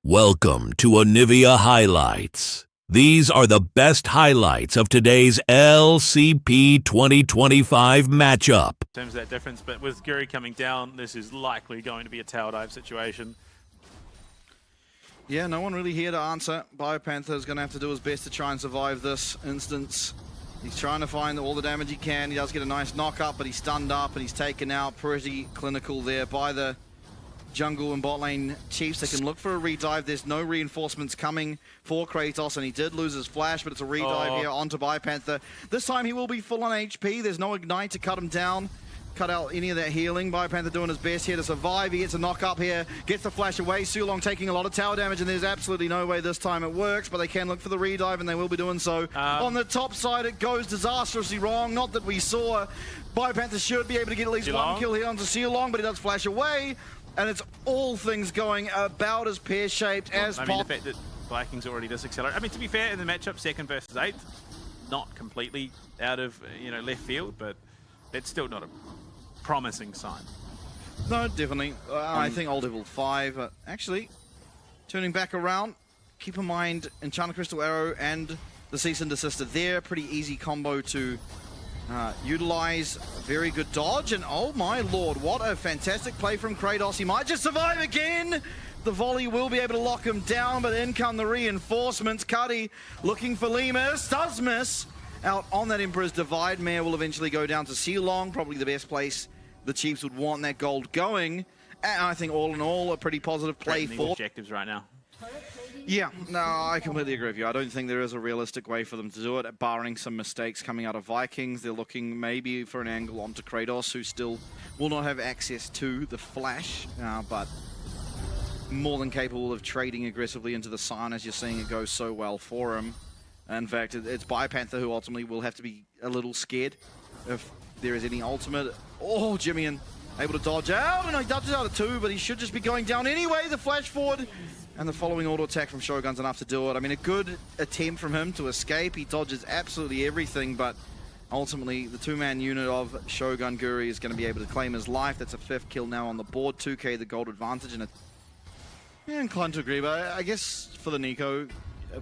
Welcome to Onivia Highlights. These are the best highlights of today's LCP 2025 matchup. In terms of that difference, but with Guri coming down, this is likely going to be a tower dive situation. Yeah, no one really here to answer. Biopanther is going to have to do his best to try and survive this instance. He's trying to find all the damage he can. He does get a nice knock up, but he's stunned up and he's taken out. Pretty clinical there by the jungle and bot lane Chiefs. They can look for a redive. There's no reinforcements coming for Kratos, and he did lose his flash, but it's a redive here onto Biopanther. This time he will be full on HP. There's no ignite to cut him down, cut out any of that healing. Biopanther doing his best here to survive. He gets a knock up here, gets the flash away. Sulong taking a lot of tower damage, and there's absolutely no way this time it works, but they can look for the redive, and they will be doing so. On the top side, it goes disastrously wrong. Not that we saw. Biopanther should be able to get at least one kill here onto Sulong, but he does flash away. And it's all things going about as pear-shaped as possible. The fact that Vikings already disaccelerate. I mean, to be fair, in the matchup, 2nd versus 8th, not completely out of left field, but it's still not a promising sign. No, definitely. I think old level 5. Actually, turning back around, keep in mind Enchanted Crystal Arrow and the Cease and Desist are there. Pretty easy combo to utilize. Very good dodge, and oh my lord, what a fantastic play from Kratos. He might just survive again. The volley will be able to lock him down, but in come the reinforcements. Cuddy looking for Lemus, does miss out on that Emperor's Divide. Mare will eventually go down to Sealong, probably the best place the Chiefs would want that gold going. And I think all in all, a pretty positive play for objectives right now. Yeah, no, I completely agree with you. I don't think there is a realistic way for them to do it, barring some mistakes coming out of Vikings. They're looking maybe for an angle onto Kratos, who still will not have access to the flash, but more than capable of trading aggressively into the sign, as you're seeing it go so well for him. In fact, it's Biopanther who ultimately will have to be a little scared if there is any ultimate. Oh, Jimmy able to dodge out, and he dodges out of 2, but he should just be going down anyway. The flash forward and the following auto attack from Shogun's enough to do it. I mean, a good attempt from him to escape. He dodges absolutely everything, but ultimately the 2-man unit of Shogun Guri is going to be able to claim his life. That's a 5th kill now on the board. 2k the gold advantage, and inclined to agree, but I guess for the Nico,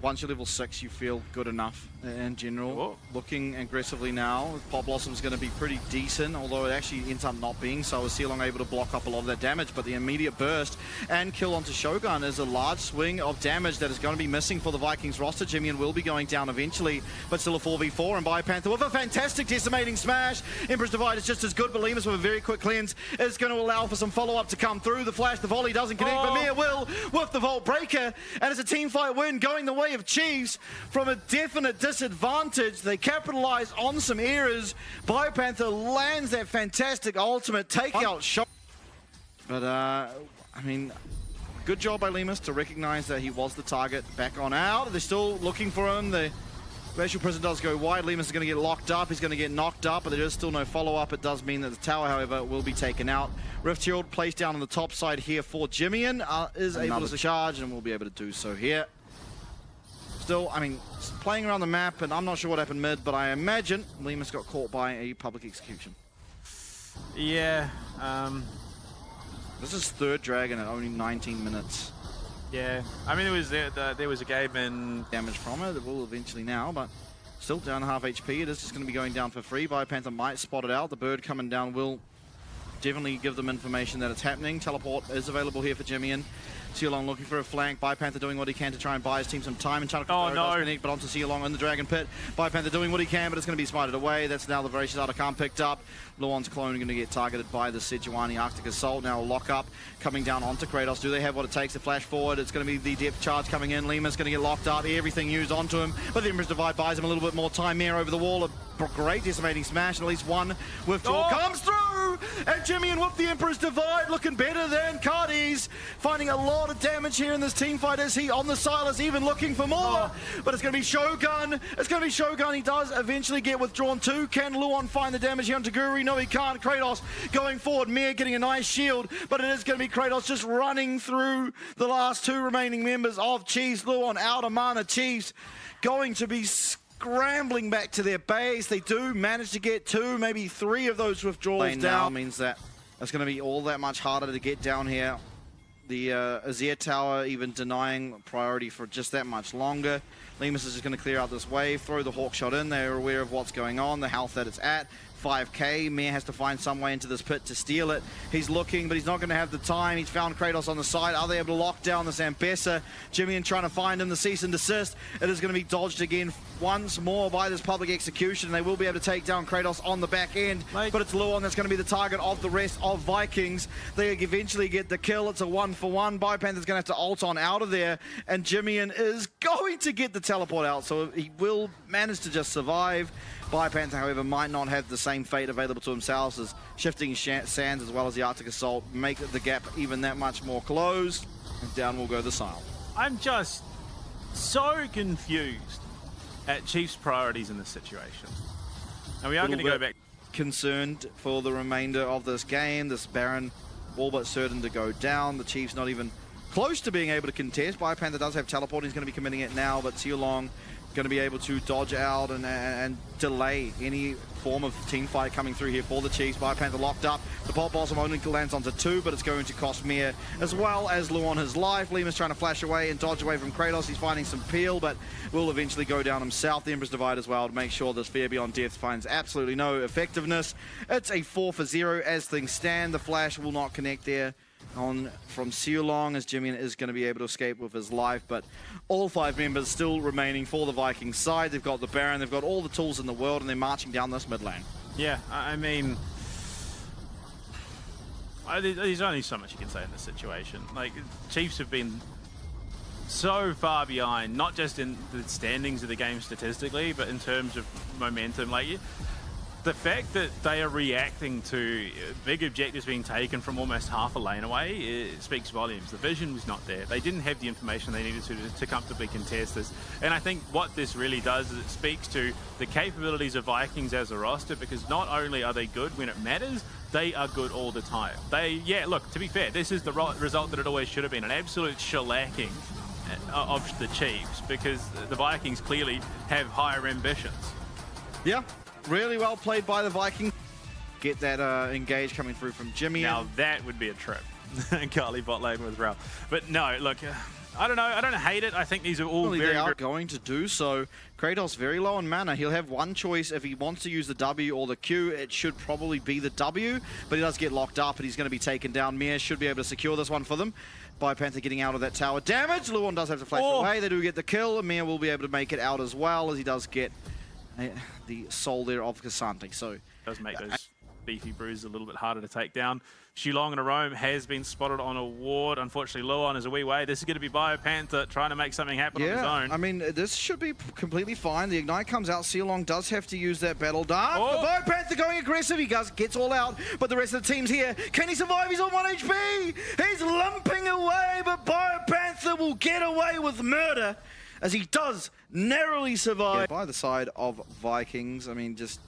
once you're level 6, you feel good enough in general. Whoa. Looking aggressively now, Pop Blossom's going to be pretty decent, although it actually ends up not being so. Is Sealong able to block up a lot of that damage, but the immediate burst and kill onto Shogun is a large swing of damage that is going to be missing for the Vikings roster. Jimmy will be going down eventually, but still a 4v4, and Biopanther with a fantastic decimating smash. Emperor's Divide is just as good, but Lemus with a very quick cleanse is going to allow for some follow-up to come through. The flash, the volley doesn't connect, but Mia will with the Vault Breaker, and it's a team fight win going the way of Chiefs from a definite disadvantage. They capitalize on some errors. Biopanther lands that fantastic ultimate takeout shot. But, I mean, good job by Lemus to recognize that he was the target. Back on out. They're still looking for him. The Glacial Prison does go wide. Lemus is going to get locked up. He's going to get knocked up, but there is still no follow-up. It does mean that the tower, however, will be taken out. Rift Herald placed down on the top side here for Jimmian. Is able to charge and will be able to do so here. Still, I mean, playing around the map, and I'm not sure what happened mid, but I imagine Lemus got caught by a public execution. Yeah. This is 3rd dragon at only 19 minutes. Yeah. I mean, there was a game in Damage from it. It will eventually now, but still down half HP. It is just going to be going down for free. Biopanther might spot it out. The bird coming down will definitely give them information that it's happening. Teleport is available here for Jimmy. Sealong looking for a flank. Biopanther doing what he can to try and buy his team some time. And does connect, but onto Sealong in the Dragon Pit. Biopanther doing what he can, but it's going to be smited away. That's now the Voracious Artican picked up. Luon's clone going to get targeted by the Sejuani Arctic Assault. Now a lock up coming down onto Kratos. Do they have what it takes to flash forward? It's going to be the depth charge coming in. Lemus going to get locked up. Everything used onto him, but the Emperor's Divide buys him a little bit more time. Mare over the wall. A great decimating smash, and at least one withdrawal comes through, and Jimmy with the Emperor's Divide looking better than Cardi's, finding a lot of damage here in this team fight. Is he on the Silas even looking for more? But it's going to be Shogun. It's going to be Shogun. He does eventually get withdrawn too. Can Luon find the damage here on Taguri? No, he can't. Kratos going forward. Mare getting a nice shield, but it is going to be Kratos just running through the last 2 remaining members of Chiefs. Luon out of mana. Chiefs going to be scrambling back to their base. They do manage to get 2, maybe 3 of those withdrawals down. Now means that it's going to be all that much harder to get down here. The Azir Tower even denying priority for just that much longer. Lemus is just going to clear out this wave, throw the Hawk Shot in. They're aware of what's going on, the health that it's at. 5k. Mir has to find some way into this pit to steal it. He's looking, but he's not going to have the time. He's found Kratos on the side. Are they able to lock down the Zambessa? Jimmy trying to find him, the cease and desist. It is going to be dodged again once more by this public execution. They will be able to take down Kratos on the back end, but it's Luon that's going to be the target of the rest of Vikings. They eventually get the kill. It's a 1-for-1. Biopanther's going to have to ult on out of there, and Jimmian is going to get the teleport out, so he will manage to just survive. Biopanther, however, might not have the same fate available to himself as Shifting Sands as well as the Arctic Assault make the gap even that much more closed. And down will go the Sile. I'm just so confused at Chiefs' priorities in this situation. And we are going to go back. Concerned for the remainder of this game. This Baron all but certain to go down. The Chiefs not even close to being able to contest. Biopanther does have teleport. He's going to be committing it now, but Sealong going to be able to dodge out and delay any form of team fight coming through here for the Chiefs. Biopanther locked up. The Pop Blossom only lands onto 2, but it's going to cost Mir as well as Luon his life. Lemus trying to flash away and dodge away from Kratos. He's finding some peel, but will eventually go down himself. The Emperor's Divide as well to make sure this Fear Beyond Death finds absolutely no effectiveness. It's a 4-for-0 as things stand. The flash will not connect there on from Sealong as Jimmy is going to be able to escape with his life, but all 5 members still remaining for the Vikings side. They've got the Baron, they've got all the tools in the world, and they're marching down this mid lane. Yeah, I mean, there's only so much you can say in this situation. Like, Chiefs have been so far behind, not just in the standings of the game statistically, but in terms of momentum. Like, the fact that they are reacting to big objectives being taken from almost half a lane away, it speaks volumes. The vision was not there. They didn't have the information they needed to comfortably contest this. And I think what this really does is it speaks to the capabilities of Vikings as a roster, because not only are they good when it matters, they are good all the time. Yeah, look, to be fair, this is the result that it always should have been, an absolute shellacking of the Chiefs, because the Vikings clearly have higher ambitions. Yeah. Really well played by the Vikings. Get that engage coming through from Jimmy. Now that would be a trip. Carly bot lane with Ralph. But no, look, I don't know. I don't hate it. I think these are all they are going to do so. Kratos very low on mana. He'll have one choice if he wants to use the W or the Q. It should probably be the W, but he does get locked up and he's going to be taken down. Mir should be able to secure this one for them. Biopanther getting out of that tower damage. Luon does have to flash away. They do get the kill. Mir will be able to make it out as well, as he does get the soul there of Cassante. So it does make those beefy bruises a little bit harder to take down. Shulong and Arome has been spotted on a ward. Unfortunately, Luon is a wee way. This is going to be Biopanther trying to make something happen on his own. I mean, this should be completely fine. The Ignite comes out. Sealong does have to use that Battle Dart. The Biopanther going aggressive. He gets all out, but the rest of the team's here. Can he survive? He's on 1 HP. He's limping away, but Biopanther will get away with murder, as he does narrowly survive. By the side of Vikings, I mean, just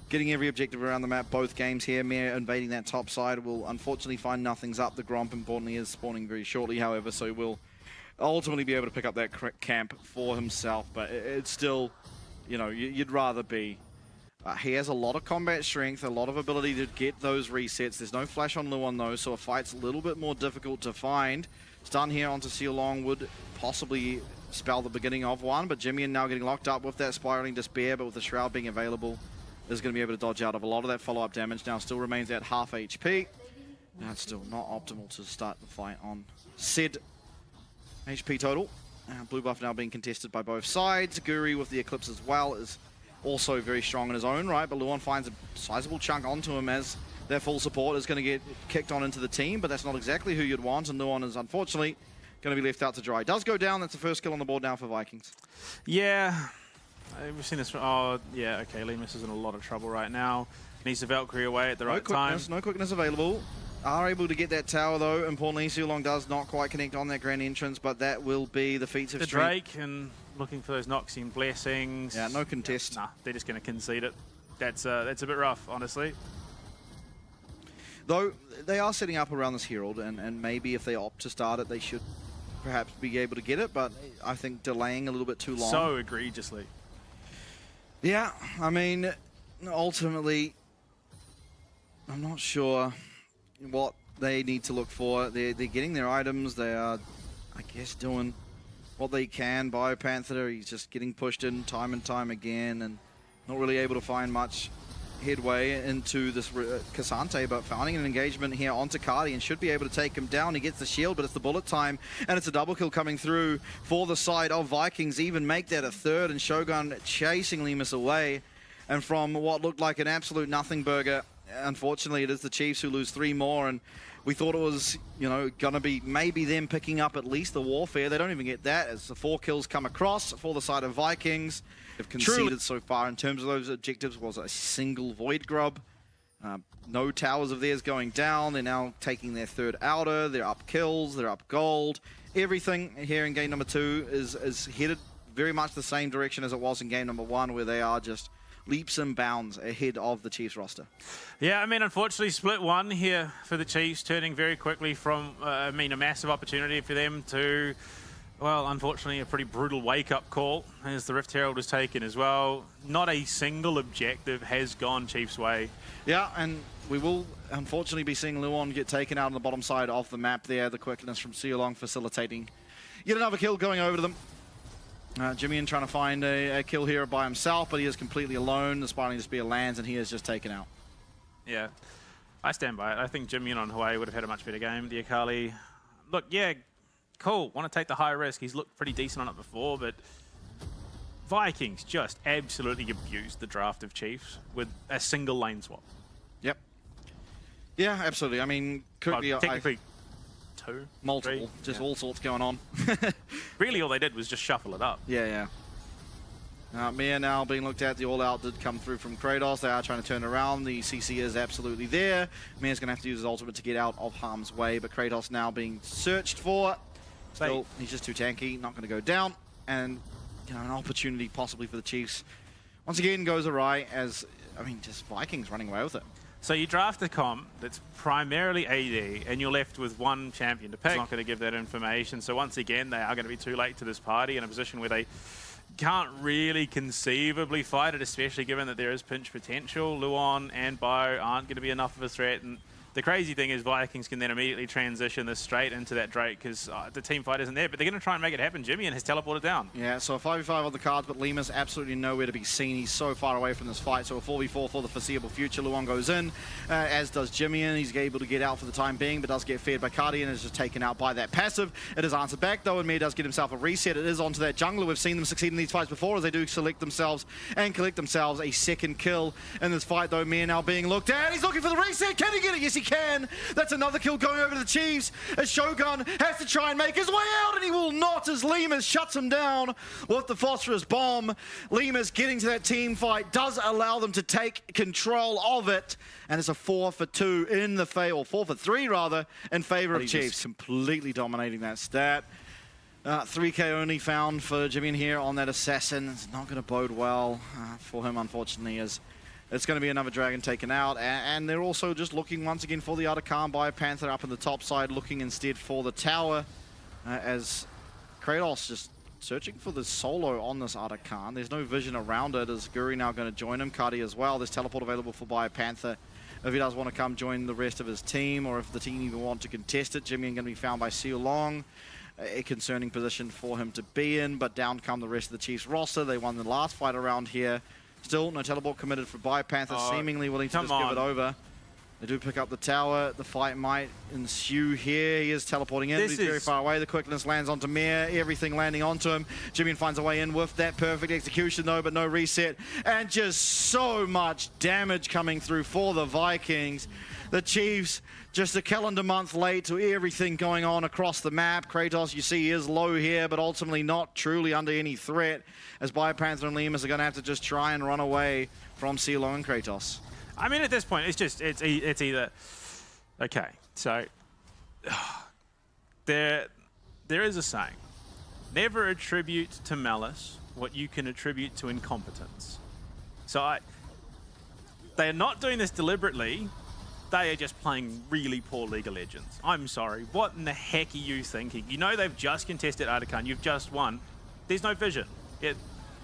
getting every objective around the map, both games here. Mir invading that top side will unfortunately find nothing's up. The Gromp, importantly, is spawning very shortly, however, so he will ultimately be able to pick up that camp for himself. But it's still, you know, you'd rather be. He has a lot of combat strength, a lot of ability to get those resets. There's no flash on Luon, though, so a fight's a little bit more difficult to find. Stun here onto Sealong would possibly spell the beginning of one, but Jimmy now getting locked up with that Spiraling Despair, but with the Shroud being available, is going to be able to dodge out of a lot of that follow-up damage. Now still remains at half HP. That's still not optimal to start the fight on said HP total. Blue buff now being contested by both sides. Guri with the Eclipse as well is also very strong in his own right, but Luon finds a sizable chunk onto him as their full support is going to get kicked on into the team, but that's not exactly who you'd want, and Luon is unfortunately going to be left out to dry. Does go down. That's the first kill on the board now for Vikings. Yeah. We've seen this from... Oh, yeah, okay. Lemus is in a lot of trouble right now. Needs to Valkyrie away at the right time. No quickness available. Are able to get that tower, though. Importantly, Sealong does not quite connect on that grand entrance, but that will be the feats of strength. Drake and looking for those Noxian blessings. Yeah, no contest. Nah, they're just going to concede it. That's a bit rough, honestly. Though, they are setting up around this Herald, and maybe if they opt to start it, they should perhaps be able to get it, but I think delaying a little bit too long. So egregiously. Yeah, I mean, ultimately, I'm not sure what they need to look for. They're getting their items. They are, I guess, doing what they can. BioPanther, he's just getting pushed in time and time again and not really able to find much headway into this Cassante, but finding an engagement here onto Cardi and should be able to take him down. He gets the shield, but it's the bullet time, and it's a double kill coming through for the side of Vikings. Even make that a third, and Shogun chasing Lemus away. And from what looked like an absolute nothing burger, unfortunately, it is the Chiefs who lose 3 more, and we thought it was, you know, gonna be maybe them picking up at least the warfare. They don't even get that as the 4 kills come across for the side of Vikings. They've conceded so far in terms of those objectives was a single Void Grub. No towers of theirs going down. They're now taking their 3rd outer. They're up kills. They're up gold. Everything here in game number 2 is headed very much the same direction as it was in game number 1, where they are just leaps and bounds ahead of the Chiefs roster. Yeah, I mean, unfortunately, split 1 here for the Chiefs, turning very quickly from, a massive opportunity for them to, well, unfortunately, a pretty brutal wake-up call as the Rift Herald was taken as well. Not a single objective has gone Chiefs' way. Yeah, and we will unfortunately be seeing Luon get taken out on the bottom side of the map there. The quickness from Sealong facilitating yet another kill going over to them. Jimmy trying to find a kill here by himself, but he is completely alone. The Spartan just be a lands, and he is just taken out. Yeah, I stand by it. I think Jimmy on Hawaii would have had a much better game. The Akali, look, yeah, cool. Want to take the high risk. He's looked pretty decent on it before, but Vikings just absolutely abused the draft of Chiefs with a single lane swap. Yep. Yeah, absolutely. I mean, technically, 2, multiple, 3, just all sorts going on. Really, all they did was just shuffle it up. Yeah. Mia now being looked at. The all-out did come through from Kratos. They are trying to turn around. The CC is absolutely there. Mia's going to have to use his ultimate to get out of harm's way, but Kratos now being searched for. Still, he's just too tanky, not going to go down. And, you know, an opportunity possibly for the Chiefs once again goes awry as, I mean, just Vikings running away with it. So you draft a comp that's primarily AD, and you're left with 1 champion to pick. It's not going to give that information. So once again, they are going to be too late to this party in a position where they can't really conceivably fight it, especially given that there is pinch potential. Luon and Bio aren't going to be enough of a threat. And the crazy thing is Vikings can then immediately transition this straight into that Drake because the team fight isn't there, but they're going to try and make it happen. Jimmy has teleported down. Yeah, so a 5v5 on the cards, but Lima's absolutely nowhere to be seen. He's so far away from this fight, so a 4v4 for the foreseeable future. Luon goes in, as does Jimmy, and he's able to get out for the time being, but does get fed by Cardi and is just taken out by that passive. It is answered back, though, and Mir does get himself a reset. It is onto that jungler. We've seen them succeed in these fights before as they do select themselves and collect themselves a 2nd kill in this fight, though. Mir now being looked at. He's looking for the reset. Can he get it? Yes, he can. That's another kill going over to the Chiefs as Shogun has to try and make his way out, and he will not as Lemus shuts him down with the phosphorus bomb. Lemus getting to that team fight does allow them to take control of it, and it's a 4 for 2 in the favor, or 4 for 3 rather, in favor of Chiefs. Completely dominating that stat. 3k only found for Jimmy here on that assassin. It's not going to bode well for him, unfortunately, as it's going to be another dragon taken out, and they're also just looking once again for the Atakan by Panther up in the top side, looking instead for the tower, as Kratos just searching for the solo on this Atakan. There's no vision around it, as Guri now going to join him, Cardi as well. There's teleport available for Biopanther if he does want to come join the rest of his team, or if the team even want to contest it. Jimmy going to be found by Seal Long. A concerning position for him to be in, but down come the rest of the Chiefs roster. They won the last fight around here. Still, no teleport committed for Biopanther, seemingly willing to just give it over. They do pick up the tower. The fight might ensue here. He is teleporting in, but he's very far away. The quickness lands onto Mir, everything landing onto him. Jimmy finds a way in with that perfect execution, though, but no reset. And just so much damage coming through for the Vikings. The Chiefs just a calendar month late to everything going on across the map. Kratos, you see, is low here, but ultimately not truly under any threat, as Biopanther and Lemus are going to have to just try and run away from CeeLo and Kratos. I mean, at this point, it's either... Okay, so... There is a saying. Never attribute to malice what you can attribute to incompetence. So they are not doing this deliberately. They are just playing really poor League of Legends. I'm sorry. What in the heck are you thinking? You know they've just contested Artican. You've just won. There's no vision.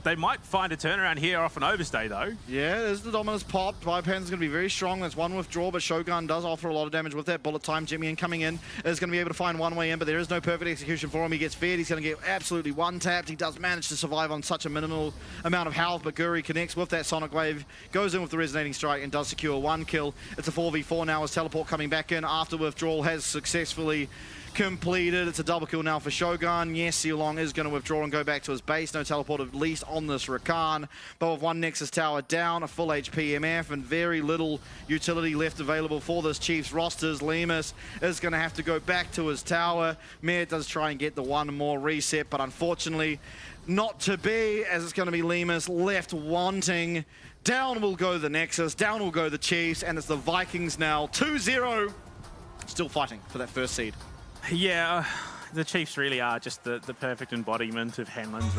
They might find a turnaround here off an overstay, though. Yeah, there's the Dominus popped. Biopan's going to be very strong. That's one withdrawal, but Shogun does offer a lot of damage with that bullet time. Jimmy coming in is going to be able to find one way in, but there is no perfect execution for him. He gets fed. He's going to get absolutely one-tapped. He does manage to survive on such a minimal amount of health, but Guri connects with that Sonic Wave, goes in with the Resonating Strike, and does secure one kill. It's a 4v4 now as Teleport coming back in after withdrawal has successfully completed. It's a double kill now for Shogun. Yes, Sealong is going to withdraw and go back to his base. No teleport at least on this Rakan. But with one Nexus Tower down, a full HP MF, and very little utility left available for this Chiefs rosters, Lemus is going to have to go back to his tower. Mayor does try and get the one more reset, but unfortunately not to be, as it's going to be Lemus left wanting. Down will go the Nexus, down will go the Chiefs, and it's the Vikings now 2-0. Still fighting for that first seed. Yeah, the Chiefs really are just the perfect embodiment of Hanlon's.